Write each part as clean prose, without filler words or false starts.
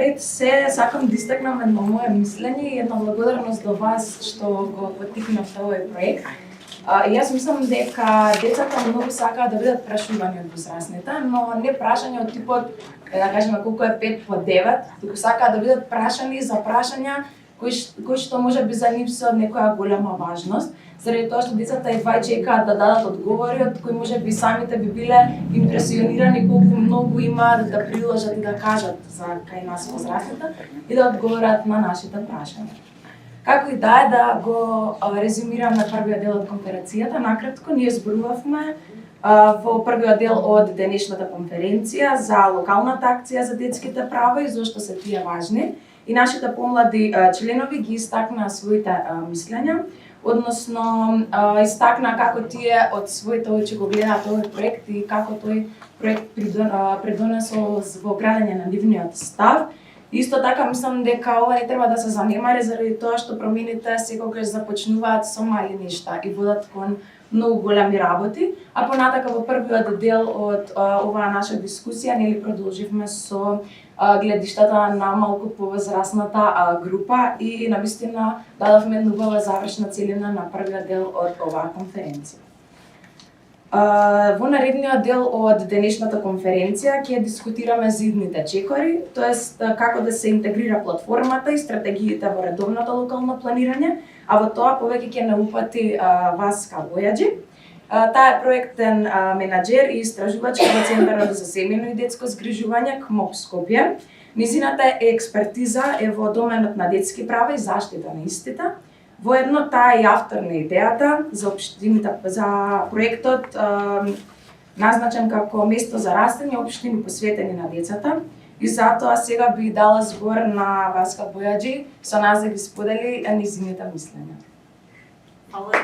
пред се сакам да истакнам едно мое мислење и една благодарност до вас што го поттикнавте овој проект. Јас мислам дека децата многу сакаат да бидат прашувани од возрастните, но не прашање од типот, да кажеме колку е 5 по 9, туку сакаат да бидат прашани за прашања кои што можеби за нив се од некоја голема важност, заради тоа што децата едва чекаат да дадат одговори од кои можеби самите би биле импресионирани колку многу имаат да приложат и да кажат за кај нас возрастните и да одговорат на нашите прашања. Како и да го резюмирам на првиот дел од конференцијата, накратко ние зборувавме во првиот дел од денешната конференција за локалната акција за детските права и зошто се тие важни. И нашите помлади членови ги истакнаа своите мислења, односно истакнаа како тие од своите очи го гледаат овој проект и како тој проект придонесол во градење на нивниот став. Исто така мислам дека ова не треба да се занемари заради тоа што промените секогаш започнуваат со мали нешта и водат кон многу големи работи, а понатака во првиот дел од оваа наша дискусија нели продолживме со гледиштата на малку повозрастната група и навистина дадовме една убава завршна целина на првиот дел од оваа конференција. Во наредниот дел од денешната конференција ќе дискутираме за идните чекори, тоест како да се интегрира платформата и стратегиите во редовното локално планирање, а во тоа повеќе ќе не упати Васка Бојаджи. Таа е проектен менаџер и истражувачка во Центарот за семејно и детско згрижување КМОП Скопје. Низината експертиза е во доменот на детски права и заштита на истите. Воедно таа е автор на идејата за проектот назначен како место за растење општини посветени на децата. И затоа сега би дала збор на Васка Бојаджи со нас да ги сподели низините мислења. Фала ти.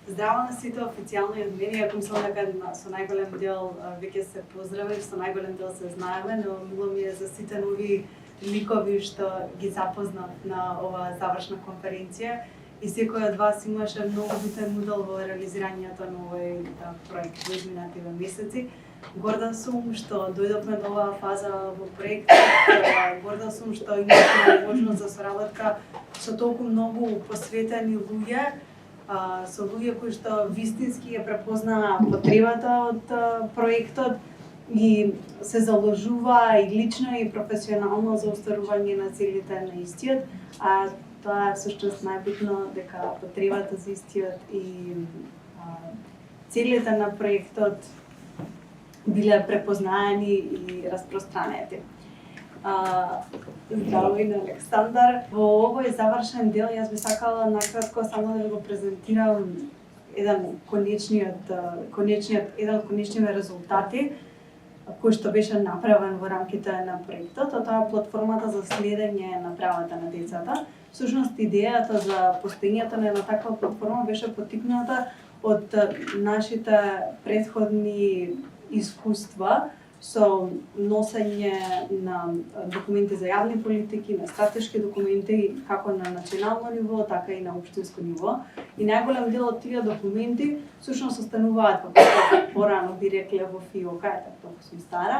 Здраво на сите официјално и од мене, иако мислам дека со најголем дел веќе се поздравив, со најголем дел се знаеме, но мило ми е за сите нови ликови што ги запознав на оваа завршна конференција и секој од вас имаше многу битен удел во реализирањето на овој проект во изминативе месеци. Горда сум што дојдовме до оваа фаза во проектот, горда сум што имаме можност за соработка со толку многу посветени луѓе, со луѓе кои што вистински ја препознаа потребата од проектот и се заложува и лично и професионално за остварување на целите на истиот, а тоа е всушност најбитно дека потребата за истиот и целите на проектот биле препознаени и распространети. Здраво и на Александар. Во овој завршен дел јас би сакала накратко само да ви го презентирам еден конечни резултати кој што беше направен во рамките на проектот, а тоа е платформата за следење на правата на децата. Всушност идејата за постоењето на една таква платформа беше поттикната од нашите претходни искуства со носење на документи за јавни политики, на стратешки документи како на национално ниво, така и на општинско ниво. И најголем дел од тие документи всушност остануваат, како порано би рекле, во фиока, така сум стара,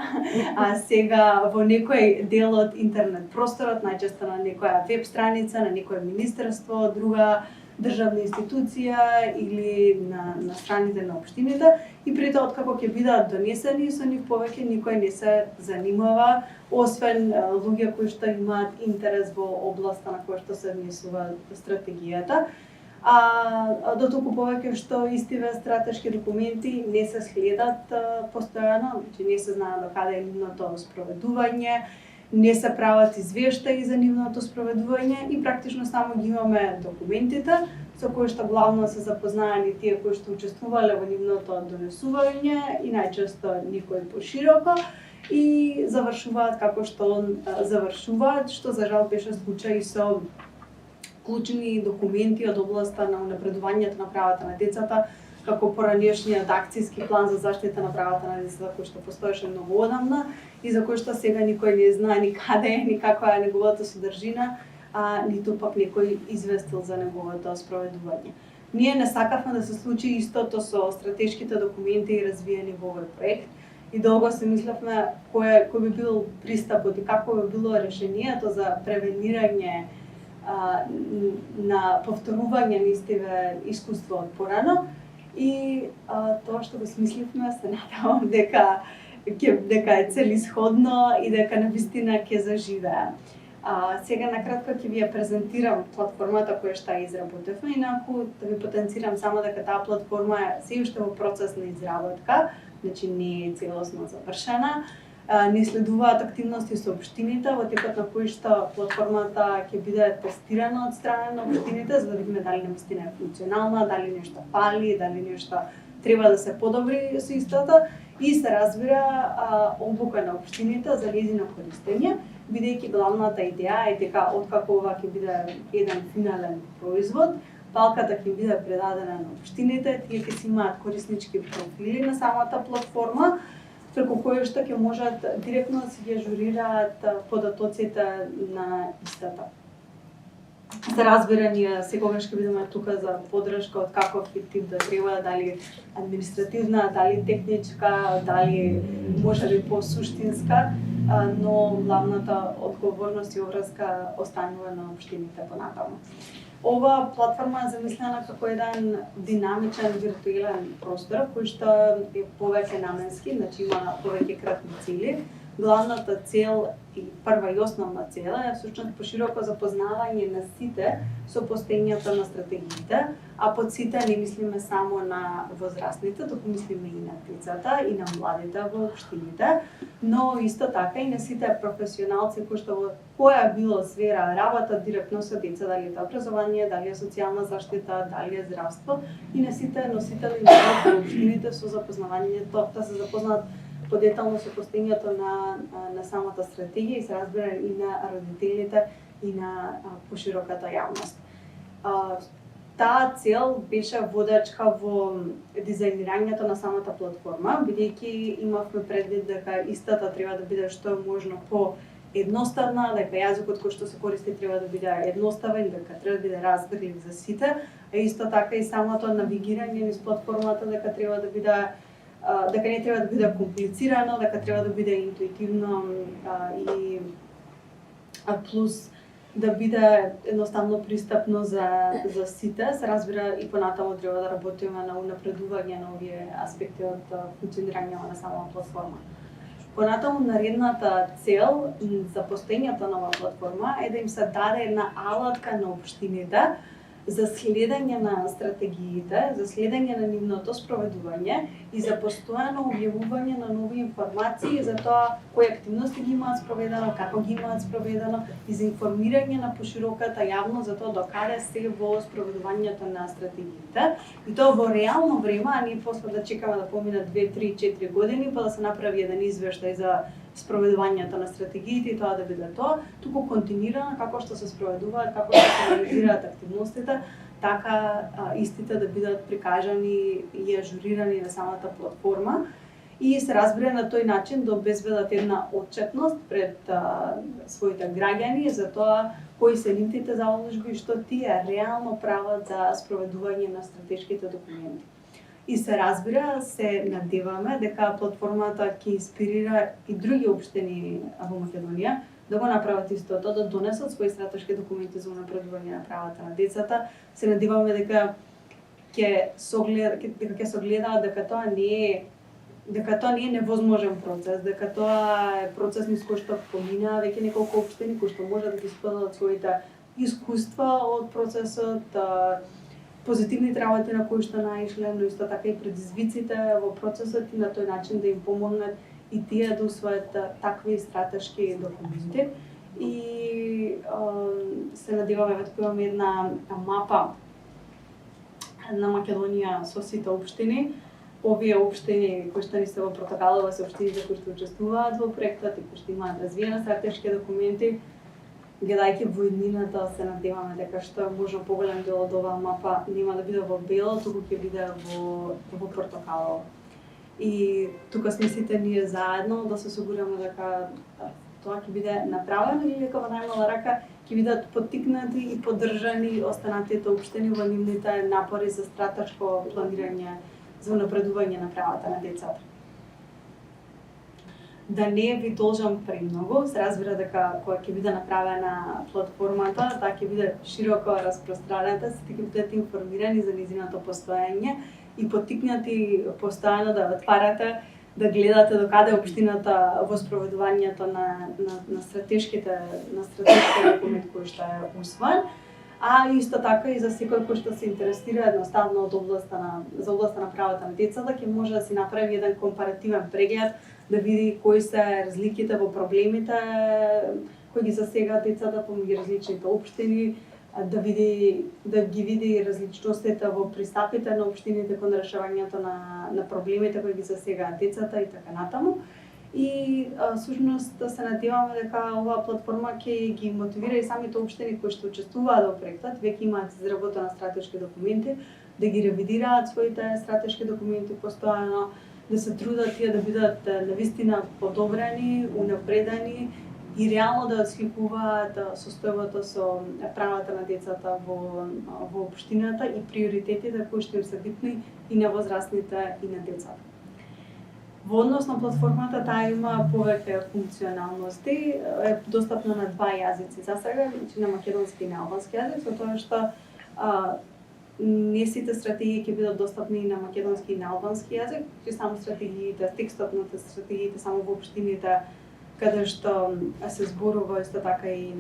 а сега во некој дел од интернет просторот, најчесто на некоја веб страница, на некое министерство, друга државна институција или на страните на општините и при тоа откако ќе бидат донесени со нив повеќе никој не се занимава, освен луѓе кои што имаат интерес во областа на која што се внесува стратегијата. А дотолку повеќе што истиве стратешки документи не се следат постојано, значи не се знае до каде е нивното спроведување, не се прават извештаи за нивното спроведување и практично само ги имаме документите со кои што главно се запознаени тие кои што учествувале во нивното донесување и најчесто никој пошироко и завршуваат како што завршуваат, што за жал беше случај со клучни документи од областа на унапредувањето на правата на децата, како поранешниот акцијски план за заштита на правата на децата кој што постоеше многу одамна и за кој што сега никој не знае ни каде е, ни каква е неговата содржина, ниту пак некој известил за неговото спроведување. Ние не сакавме да се случи истото со стратешките документи развиени во овој проект и долго се мислевме кој би бил пристапот и како би било решението за превенирање на повторување на истиве искуства од порано и тоа што го смисливме се надевам дека е целисходно и дека навистина ќе заживее. Сега накратко ќе ви ја презентирам платформата која што ја изработевме, инаку да ви потенцирам само дека таа платформа е се уште во процес на изработка, значи не е целосно завршена. Не следуваат активности со општините во текот на кои што платформата ќе биде тестирана од страна на општините, за да видиме дали навистина е функционална, дали нешто фали, дали нешто треба да се подобри со истата и се разбира обука на општините за нејзино користење, бидејќи главната идеја е дека откако ова ќе биде еден финален производ, палката ќе биде предадена на општините, тие ќе си имаат кориснички профили на самата платформа, преку кој што ќе можат директно да си ги ажурираат податоците на истата. За разбира, ние секогаш ќе бидеме тука за поддршка од каков тип да треба, дали административна, дали техничка, дали можеби по-суштинска, но главната одговорност и обврска останува на општините понатаму. Ова платформа е замислена како еден динамичен виртуелен простор кој што е повеќе наменски, значи има повеќе кратни цели. Главната цел и прва и основна цел е всушност пошироко запознавање на сите со постоењето на стратегиите, а под сите не мислиме само на возрастните, туку мислиме и на децата и на младите во општините, но исто така и на сите професионалци кои што во која било сфера работат директно со деца, дали е образование, дали е социјална заштита, дали е здравство, и на сите носители на општините со запознавањето, да се запознаат подетално со постоењето на самата стратегија и се разбира и на родителите и на пошироката јавност. Таа цел беше водачка во дизајнирањето на самата платформа, бидејќи имавме предвид дека истата треба да биде што е можно по-едноставна, дека јазикот кој што се користи треба да биде едноставен, дека треба да биде разбирлив за сите, а исто така и самото навигирање низ платформата дека треба да биде дека не треба да биде комплицирано, дека треба да биде интуитивно и плюс да биде едноставно пристапно за сите. Се разбира и понатаму треба да работиме на унапредување на овие аспекти од функционирање на самата платформа. Понатаму наредната цел за постоењето на оваа платформа е да им се даде една алатка на општините за следење на стратегиите, за следење на нивното спроведување и за постојано објавување на нови информации за тоа кои активности ги имаат спроведено, како ги имаат спроведено и за информирање на пошироката јавност за тоа докаде се во спроведувањето на стратегиите. И тоа во реално време, а не после да чекаме да поминат 2, 3, 4 години па да се направи еден извештај за спроведувањето на стратегиите и тоа да биде тоа, туку континуирано како што се спроведуваат, како што се реализираат активностите, така истите да бидат прикажани и ажурирани на самата платформа и се разбира на тој начин да обезбедат една отчетност пред своите граѓани за тоа кои се нивните заложби и што тие реално прават за спроведување на стратешките документи. И се разбира, се надеваме дека платформата ќе инспирира и други општини во Македонија да го направат истото, да донесат своји стратешки документи за унапредување на правата на децата. Се надеваме дека ќе согледаат дека тоа не е невозможен процес, дека тоа е процес низ кој што поминаа веќе неколку општини кои што можат да ги споделат своите искуства од процесот, позитивните работи на кои што наишле, но исто така и предизвиците во процесот и на тој начин да им помогнат и тие да усвојат такви стратешки документи. И се надеваме дека имаме една мапа на Македонија со сите општини. Овие општини кои што не се во протоколот се општините кои што учествуваат во проектот и кои што имаат развиени стратешки документи. Гледајќи во иднината се надеваме дека што е можно поголем дел од оваа мапа нема да биде во бело, туку ќе биде во портокалово. И тука сме сите ние заедно да се осигураме дека тоа ќе биде направено и дека во најмала рака ќе бидат поттикнати и поддржани останатите општини во нивните напори за стратешко планирање за напредување на правата на децата. Да не ви должам премногу, се разбира дека кога ќе биде направена платформата, таа ќе биде широко распространета, сите ќе бидете информирани за нејзиното постоење и поттикнати постојано да отварате, да гледате докаде општината во спроведувањето на стратешките документ кој што е усвоен, а исто така и за секој кој што се интересира едноставно од за областа на правата на децата, ќе може да си направи еден компаративен преглед, да види кои се разликите во проблемите кои ги засегаат децата помеѓу различните општини, да ги види различностите во пристапите на општините кон решавањето на проблемите кои ги засегаат децата и така натаму. И всушност се надеваме дека оваа платформа ќе ги мотивира и самите општини кои што учествуваат во проектот, веќе имаат изработени стратешки документи, да ги ревидираат своите стратешки документи постојано, да се трудат тие да бидат навистина подобрени, унапредени и реално да отсликуваат состојбата со правата на децата во општината и приоритетите кои што им се битни и на возрастните и на децата. Во однос на платформата, таа има повеќе функционалности, е достапна на 2 јазици за сега, значи на македонски и на албански јазик, со тоа што не сите стратегии ќе бидат достапни и на македонски и на албански јазик, че само стратегиите, текстот на стратегиите само во општините каде што се зборува исто така и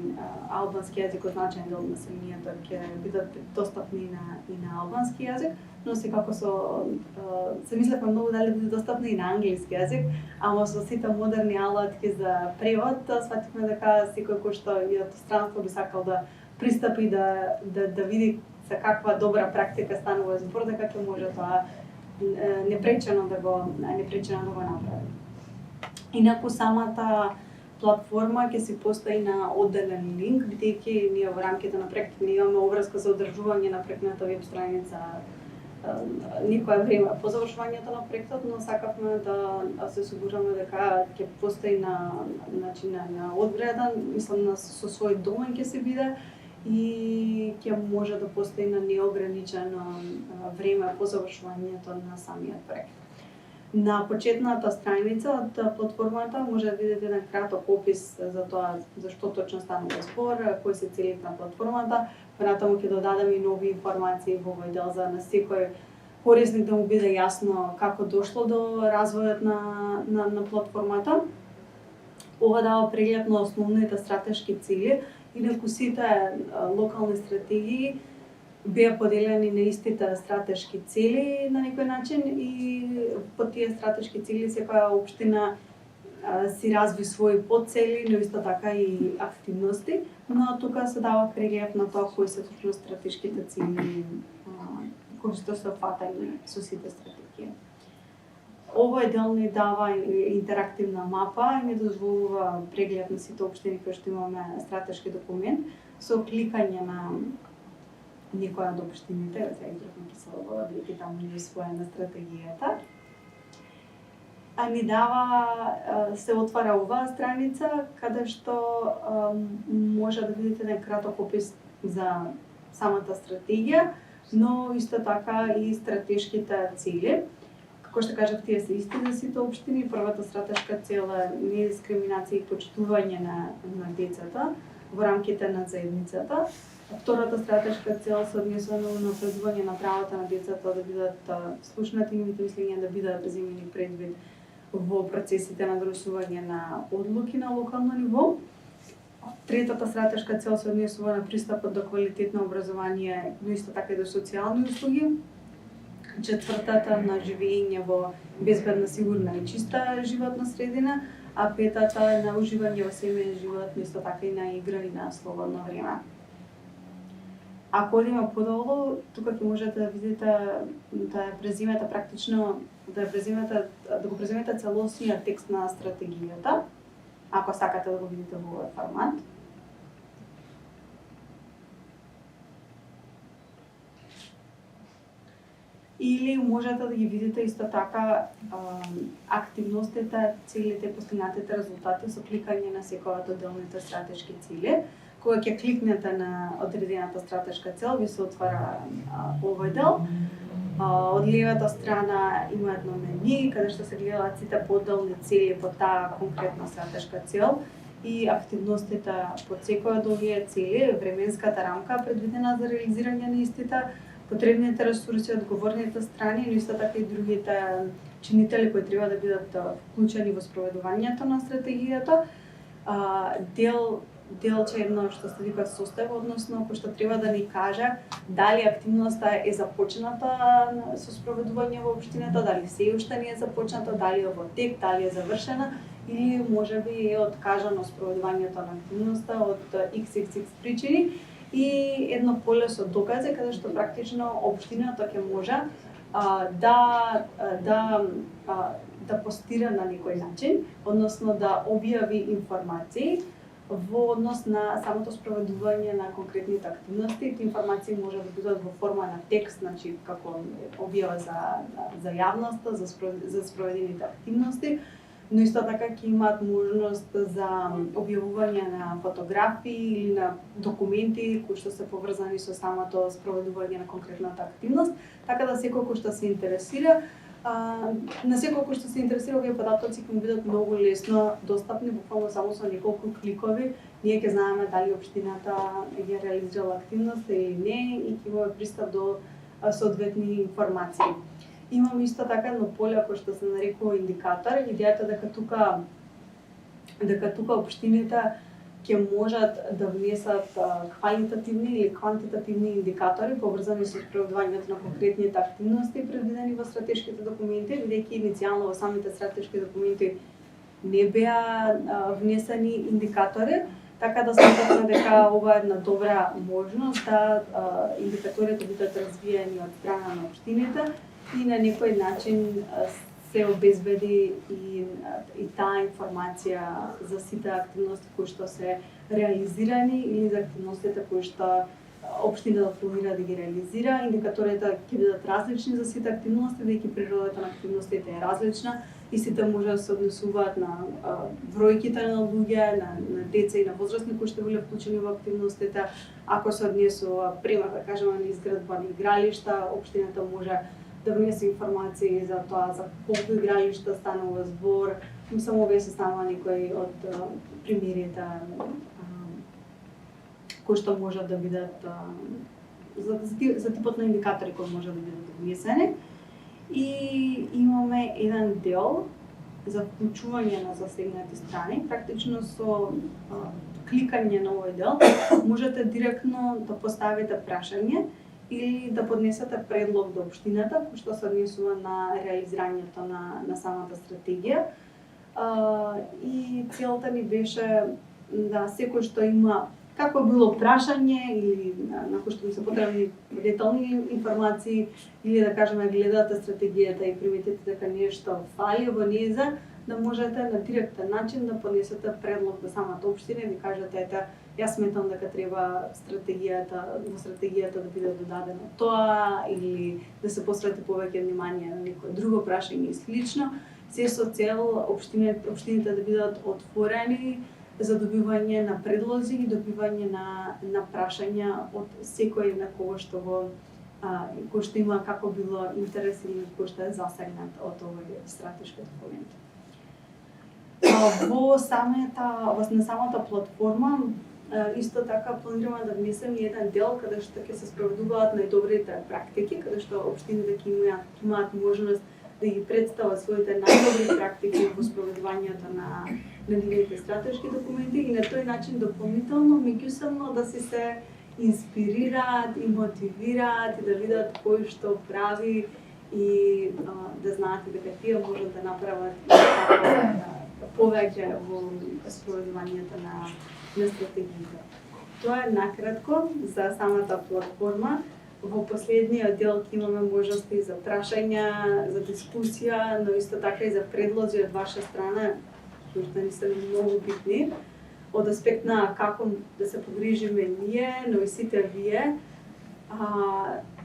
албански јазик од значаен дел од населението ќе бидат достапни и на албански јазик, но секако се мислевме многу дали биде достапни и на англиски јазик, ама со сите модерни алатки за превод, свативме дека секој кој што и од странство би сакал да пристапи да види за каква добра практика станува збор, дека ќе може тоа непречено да го направи. Инаку самата платформа ќе се постои на одделен линк, бидејќи ние во рамките на проектот не имаме обврска за одржување на проектната веб страница никое време по завршувањето на проектот, но сакавме да се осигураме дека ќе постои на одреден, мислам со свој домен ќе се биде и ќе може да постои на неограничено време по завршувањето на самиот проект. На почетната страница од платформата може да видите еден краток опис за тоа за што точно станува збор, кои се целите на платформата. Понатаму ќе додадеме и нови информации во овој дел за на секој корисник да му биде јасно како дошло до развојот на платформата. Ова дава преглед на основните стратешки цели, инаку сите локални стратегии беа поделени на истите стратешки цели на некој начин и по тие стратешки цели секоја општина си разви своји подцели, но исто така и активности, но тука се дава преглед на тоа кои се точно стратешките цели кои што се фатани со сите стратегии. Овој дел ни дава интерактивна мапа и ни дозволува преглед на сите општини кои што имаме стратешки документ со кликање на некоја од општините, сега издржам Киселова, бидејќи таму не е своена стратегијата. Ни дава, се отвара оваа страница, каде што може да видите еден краток опис за самата стратегија, но исто така и стратешките цели. Како што кажав, тие се исти за сите општини. Првата стратешка цел е недискриминација и почитување на децата во рамките на заедницата. Втората стратешка цел се однесува на напредување на правата на децата, да бидат слушнати нивните мислења, да бидат земени предвид во процесите на донесување на одлуки на локално ниво. Третата стратешка цел се однесува на пристапот до квалитетно образование, но исто така и до социјални услуги. Четвртата на живење во безбедна, сигурна и чиста животна средина, а петата на уживање во семеен живот, исто така и на игра и на слободно време. Ако одиме подолу, тука ќе можете да видите да преземете практично да го преземете целосниот текст на стратегијата, ако сакате да го видите во овој формат. Или можете да ги видите исто така активностите, целите, постигнатите резултати со кликање на секоја од отделните стратешки цели. Кога ќе кликнете на одредената стратешка цел, ви се отвара овој дел. Од левата страна има едно мени каде што се гледаат сите поделни цели по таа конкретна стратешка цел и активностите по секоја од овие цели, временската рамка предвидена за реализирање на истите, потребните ресурси, одговорните страни, но исто така и другите чинители кои треба да бидат вклучени во спроведувањето на стратегијата. Делче едно што се вика состав, односно кој што треба да ни каже дали активноста е започната со спроведување во општината, дали се уште не е започната, дали е во тек, дали е завршена или можеби е откажано спроведувањето на активноста од XXX причини и едно поле со докази каде што практично општината ќе може да постира на некој начин, односно да објави информации во однос на самото спроведување на конкретните активности. Тие информации може да бидат во форма на текст, значи како објава за јавноста, за спроведените активности, но исто така ќе имаат можност за објавување на фотографии или на документи кои што се поврзани со самото спроведување на конкретната активност, така да секој кој што се интересира, на секој кој што се интересира, овие податоци ќе му бидат многу лесно достапни, буквално само со неколку кликови. Ние ќе знаеме дали општината ја реализирала активност или не и ќе имаме пристап до соодветни информации. Имаме исто така едно поле кој што се нарекува индикатор. Идејата дека тука општините ќе можат да внесат квалитативни или квантитативни индикатори поврзани со спроведувањето на конкретните активности предвидени во стратешките документи, бидејќи иницијално во самите стратешки документи не беа внесени индикатори, така да сметавме дека ова е една добра можност да индикаторите бидат развиени од страна на општините и на некој начин се обезбеди и таа информација за сите активности кои што се реализирани или за активностите кои што општината планира да ги реализира. Индикаторите ќе бидат различни за сите активности, бидејќи природата на активностите е различна и сите може да се однесуваат на бројките на луѓе, на деца и на возрастни кои што биле вклучени во активностите. Ако се однесува пример, да кажеме, на изградба на игралишта, општината може да внесе информации за тоа за колку игралишта станува збор. Само ве се станува некои од примерите кои што може да бидат за типот на индикатори кои може да бидат внесени. И имаме еден дел за вклучување на засегнати страни. Практично со кликање на овој дел можете директно да поставите прашање или да поднесете предлог до општината кој што се однесува на реализирањето на самата стратегија. И целта ни беше да секој што има како било прашање или на кој што ми се потребни детални информации или да кажеме гледате стратегијата и приметите дека нешто фали во нејза, да можете на директен начин да поднесете предлог до самата општина и да кажете ете јас сметам дека треба во стратегијата да биде додадено тоа или да се посвети повеќе внимание на некое друго прашање и слично, се со цел општините да бидат отворени за добивање на предлози и добивање на прашања од секој на кој што има како било интерес или кој што е засегнат од овој стратешки документ. На самата платформа исто така планираме да внесеме еден дел каде што ќе се спроведуваат најдобрите практики, каде што општините ќе имаат можност да ги представат своите најдобри практики во спроведувањето на нивните стратешки документи и на тој начин дополнително меѓусебно да се инспирираат и мотивираат и да видат кој што прави и да знаат дека тие можат да направат повеќе во спроведувањето на стратегијата. Тоа е накратко за самата платформа. Во последниот дел ќе имаме можности за прашања, за дискусија, но исто така и за предлози од ваша страна, кои што ни се многу битни, од аспект на како да се погрижиме ние, но и сите вие,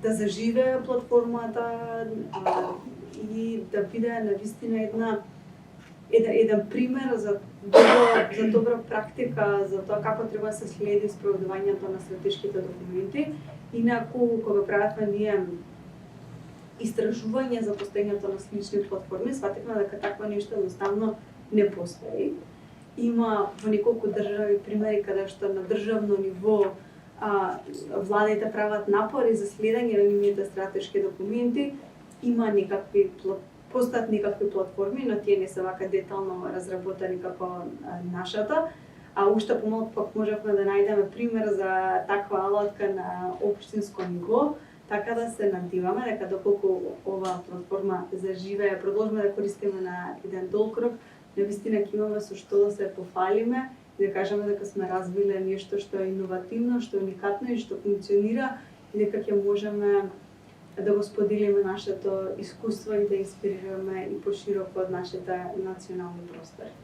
да заживее платформата и да биде навистина еден пример за добра практика за тоа како треба да се следи спроведувањето на стратешките документи. Инаку, кога правевме ние истражување за постоењето на слични платформи, свативме дека такво нешто едноставно не постои. Има во неколку држави примери каде што на државно ниво владите прават напори за следење на нивните стратешки документи. Има постојат некакви платформи, но тие не се вака детално разработени како нашата. А уште помалку пак можевме да најдеме пример за таква алатка на општинско ниво, така да се надиваме дека доколку оваа платформа заживее, продолжиме да користиме на еден долг рок, навистина ќе имаме со што да се пофалиме и да кажеме дека сме развиле нешто што е иновативно, што е уникатно и што функционира и дека ќе можеме да го споделиме нашето искуство и да инспирираме и пошироко од нашите национални простори.